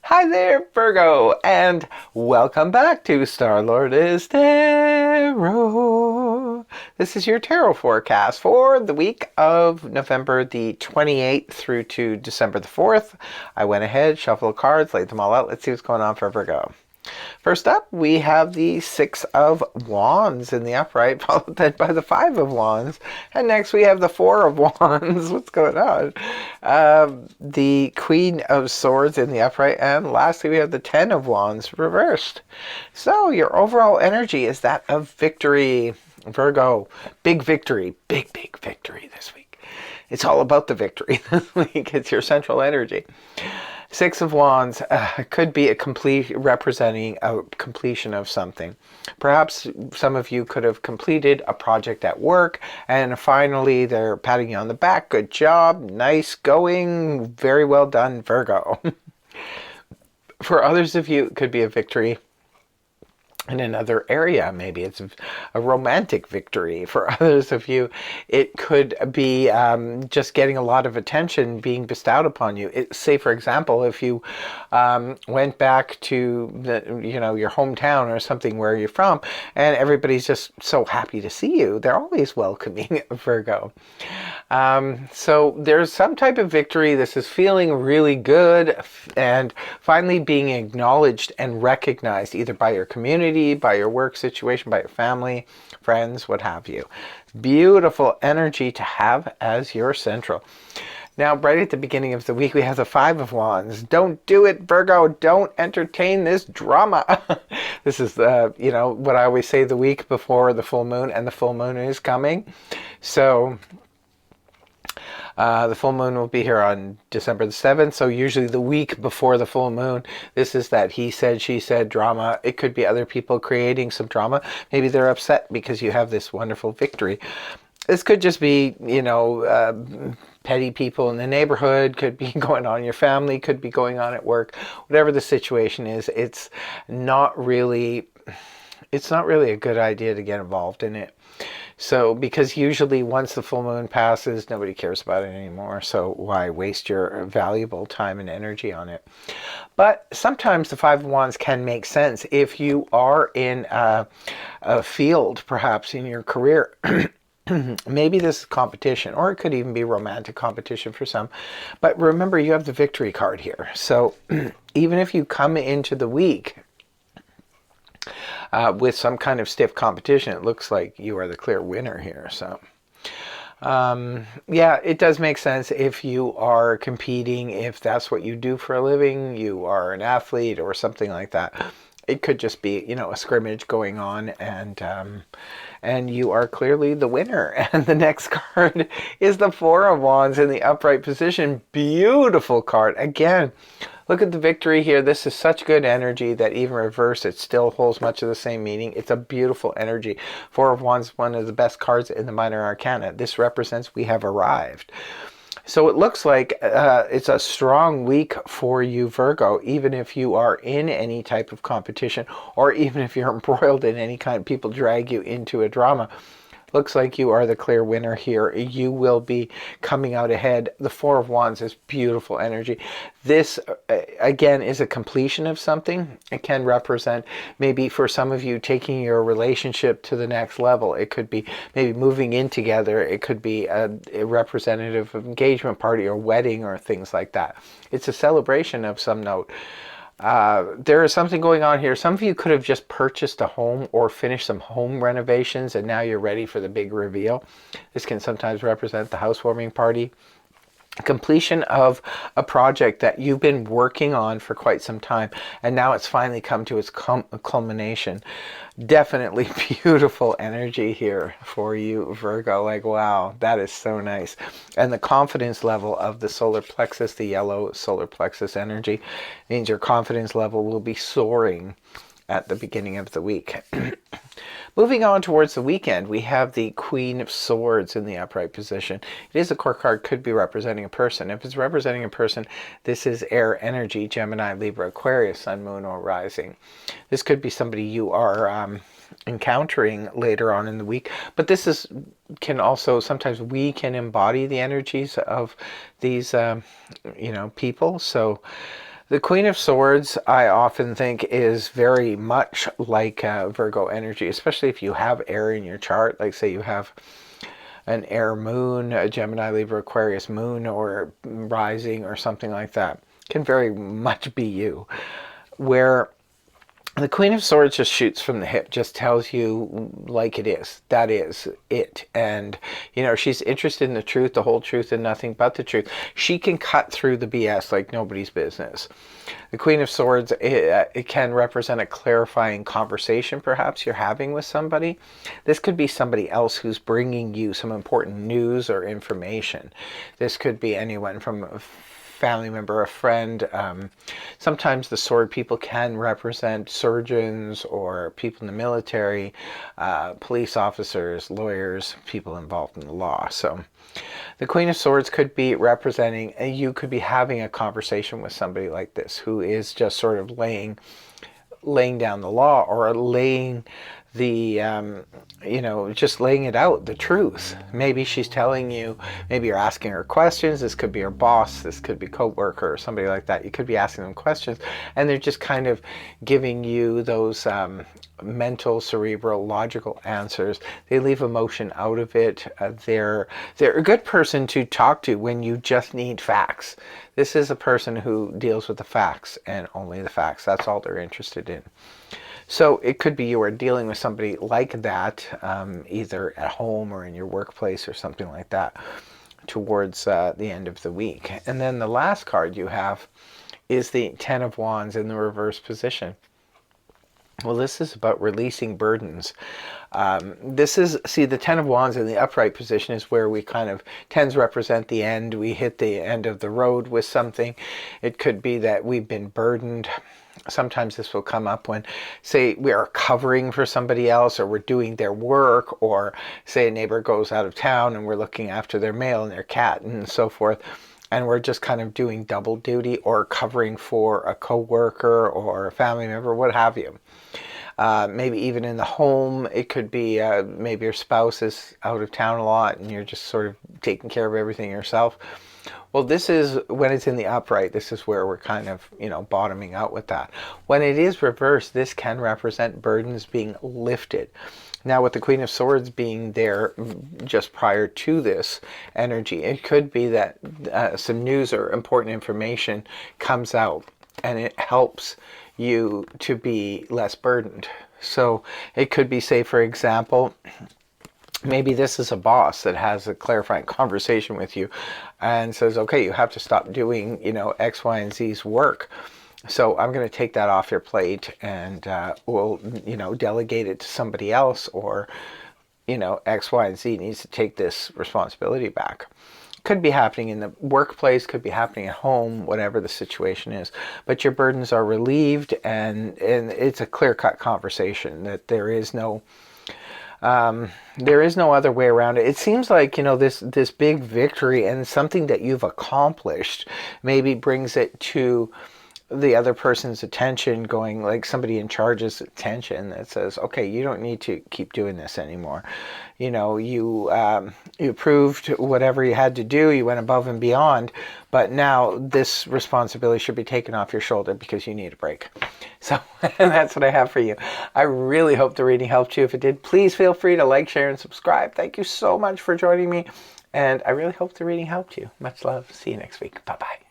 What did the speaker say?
Hi there, Virgo, and welcome back to Star-Lord is Tarot. This is your tarot forecast for the week of November the 28th through to December the 4th. I went ahead, shuffled cards, laid them all out. Let's see what's going on for Virgo. First up, we have the Six of Wands in the upright, followed then by the Five of Wands. And next we have the Four of Wands. What's going on? The Queen of Swords in the upright. And lastly, we have the Ten of Wands reversed. So your overall energy is that of victory. Virgo, big victory. Big victory this week. It's all about the victory this week. It's your central energy. Six of Wands could be representing a completion of something. Perhaps some of you could have completed a project at work and finally they're patting you on the back. Good job. Nice going. Very well done, Virgo. For others of you, it could be a victory in another area. Maybe it's a romantic victory. For others of you, it could be just getting a lot of attention being bestowed upon you. Say, for example, if you went back to your hometown or something where you're from, and everybody's just so happy to see you. They're always welcoming, Virgo. So there's some type of victory. This is feeling really good and finally being acknowledged and recognized either by your community, by your work situation, by your family, friends, what have you. Beautiful energy to have as your central. Now, right at the beginning of the week, we have the Five of Wands. Don't do it, Virgo. Don't entertain this drama. This is what I always say the week before the full moon, and the full moon is coming. So the full moon will be here on December the 7th, so usually the week before the full moon, this is that he said, she said drama. It could be other people creating some drama. Maybe they're upset because you have this wonderful victory. This could just be, petty people in the neighborhood, could be going on in your family, could be going on at work. Whatever the situation is, it's not really a good idea to get involved in it. So, because usually once the full moon passes, nobody cares about it anymore. So why waste your valuable time and energy on it? But sometimes the Five of Wands can make sense if you are in a field, perhaps in your career. Maybe this is competition, or it could even be romantic competition for some. But remember, you have the victory card here. So even if you come into the week with some kind of stiff competition, it looks like you are the clear winner here. So yeah, it does make sense if you are competing, if that's what you do for a living, you are an athlete or something like that. It could just be, a scrimmage going on, and you are clearly the winner. And the next card is the Four of Wands in the upright position. Beautiful card. Again, look at the victory here. This is such good energy that even reverse, it still holds much of the same meaning. It's a beautiful energy. Four of Wands is one of the best cards in the minor arcana. This represents we have arrived. So it looks like it's a strong week for you, Virgo, even if you are in any type of competition, or even if you're embroiled in any kind, people drag you into a drama. Looks like you are the clear winner here. You will be coming out ahead. The Four of Wands is beautiful energy. This, again, is a completion of something. It can represent, maybe for some of you, taking your relationship to the next level. It could be maybe moving in together. It could be a representative of engagement party or wedding or things like that. It's a celebration of some note. There is something going on here. Some of you could have just purchased a home or finished some home renovations and now you're ready for the big reveal. This can sometimes represent the housewarming party. Completion of a project that you've been working on for quite some time, and now it's finally come to its culmination. Definitely beautiful energy here for you, Virgo. Like, wow, that is so nice. And the confidence level of the solar plexus, the yellow solar plexus energy, means your confidence level will be soaring at the beginning of the week. Moving on towards the weekend, we have the Queen of Swords in the upright position. It is a core card, could be representing a person. If it's representing a person, this is air energy, Gemini, Libra, Aquarius, Sun, Moon, or Rising. This could be somebody you are encountering later on in the week, but this can also, sometimes we can embody the energies of these people. So The Queen of Swords, I often think, is very much like Virgo energy, especially if you have air in your chart. Like say you have an air moon, a Gemini, Libra, Aquarius moon, or rising or something like that. Can very much be you. Where the Queen of Swords just shoots from the hip, just tells you like it is. That is it. And, you know, she's interested in the truth, the whole truth, and nothing but the truth. She can cut through the BS like nobody's business. The Queen of Swords, it can represent a clarifying conversation perhaps you're having with somebody. This could be somebody else who's bringing you some important news or information. This could be anyone from a family member, a friend. Sometimes the sword people can represent surgeons or people in the military, police officers, lawyers, people involved in the law. So the Queen of Swords could be representing, you could be having a conversation with somebody like this who is just sort of laying down the law, or laying the you know, just laying it out, the truth. Maybe she's telling you, maybe you're asking her questions. This could be her boss, this could be co-worker or somebody like that. You could be asking them questions and they're just kind of giving you those mental, cerebral, logical answers. They leave emotion out of it. They're a good person to talk to when you just need facts. This is a person who deals with the facts and only the facts. That's all they're interested in. So it could be you are dealing with somebody like that, either at home or in your workplace or something like that, towards the end of the week. And then the last card you have is the Ten of Wands in the reverse position. Well, this is about releasing burdens. The Ten of Wands in the upright position is where we kind of, tens represent the end. We hit the end of the road with something. It could be that we've been burdened. Sometimes this will come up when, say, we are covering for somebody else, or we're doing their work, or say a neighbor goes out of town and we're looking after their mail and their cat and so forth, and we're just kind of doing double duty, or covering for a co-worker or a family member, what have you. Maybe even in the home, it could be maybe your spouse is out of town a lot and you're just sort of taking care of everything yourself. Well, this is when it's in the upright. This is where we're kind of, you know, bottoming out with that. When it is reversed, this can represent burdens being lifted. Now, with the Queen of Swords being there just prior to this energy, it could be that some news or important information comes out and it helps you to be less burdened. So it could be, say, for example, maybe this is a boss that has a clarifying conversation with you and says, okay, you have to stop doing, you know, X, Y, and Z's work. So I'm going to take that off your plate, and we'll, you know, delegate it to somebody else, or, you know, X, Y, and Z needs to take this responsibility back. Could be happening in the workplace, could be happening at home, whatever the situation is. But your burdens are relieved, and it's a clear-cut conversation that there is no other way around it. It seems like, you know, this big victory and something that you've accomplished maybe brings it to the other person's attention, going, like somebody in charge's attention, that says, okay, you don't need to keep doing this anymore. You know, you proved whatever you had to do, you went above and beyond, but now this responsibility should be taken off your shoulder because you need a break. So that's what I have for you. I really hope the reading helped you. If it did, please feel free to like, share, and subscribe. Thank you so much for joining me, and I really hope the reading helped you. Much love. See you next week. Bye-bye.